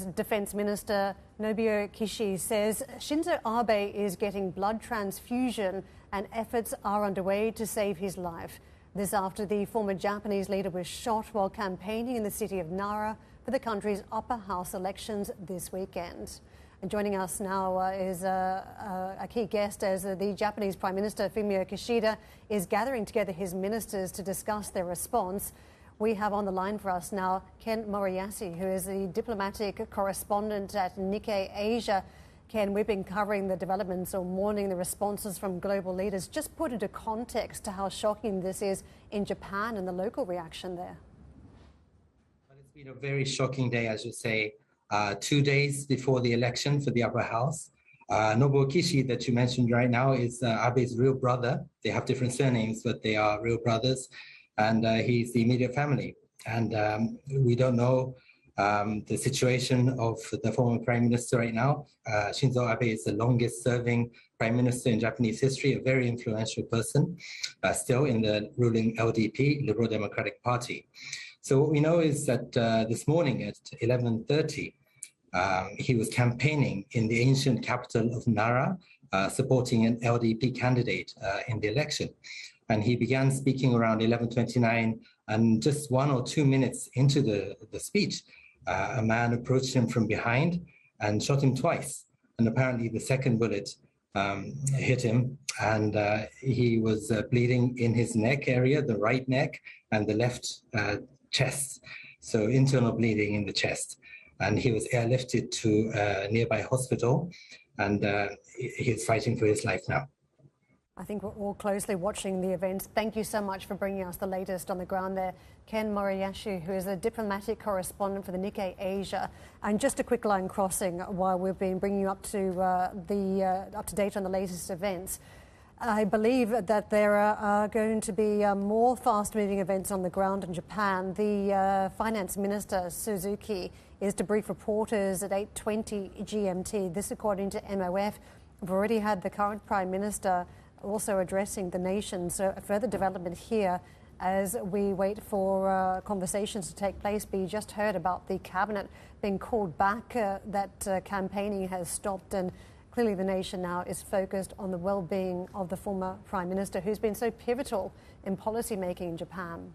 Japan's Defense Minister Nobuo Kishi says Shinzo Abe is getting blood transfusion and efforts are underway to save his life. This after the former Japanese leader was shot while campaigning in the city of Nara for the country's upper house elections this weekend. And joining us now is a key guest as the Japanese Prime Minister Fumio Kishida is gathering together his ministers to discuss their response. We have on the line for us now Ken Moriyasu, who is the diplomatic correspondent at Nikkei Asia. Ken, we've been covering the developments or mourning the responses from global leaders. Just put into context to how shocking this is in Japan and the local reaction there. Well, it's been a very shocking day, as you say. 2 days before the election for the upper house. Nobuo Kishi, that you mentioned right now, is Abe's real brother. They have different surnames, but they are real brothers. And he's the immediate family. And we don't know the situation of the former prime minister right now. Shinzo Abe is the longest serving prime minister in Japanese history, a very influential person, still in the ruling LDP, Liberal Democratic Party. So what we know is that this morning at 11:30, he was campaigning in the ancient capital of Nara, supporting an LDP candidate in the election. And he began speaking around 11:29, and just 1 or 2 minutes into the speech, a man approached him from behind and shot him twice. And apparently the second bullet hit him, and he was bleeding in his neck area, the right neck, and the left chest. So internal bleeding in the chest. And he was airlifted to a nearby hospital, and he's fighting for his life now. I think we're all closely watching the events. Thank you so much for bringing us the latest on the ground there. Ken Moriyasu, who is a diplomatic correspondent for the Nikkei Asia. And just a quick line crossing while we've been bringing you up to date on the latest events. I believe that there are going to be more fast-moving events on the ground in Japan. The Finance Minister, Suzuki, is to brief reporters at 8:20 GMT. This according to MOF. We've already had the current Prime Minister also addressing the nation. So a further development here as we wait for conversations to take place. We just heard about the cabinet being called back, that campaigning has stopped, and clearly the nation now is focused on the well-being of the former Prime Minister, who's been so pivotal in policy making in Japan.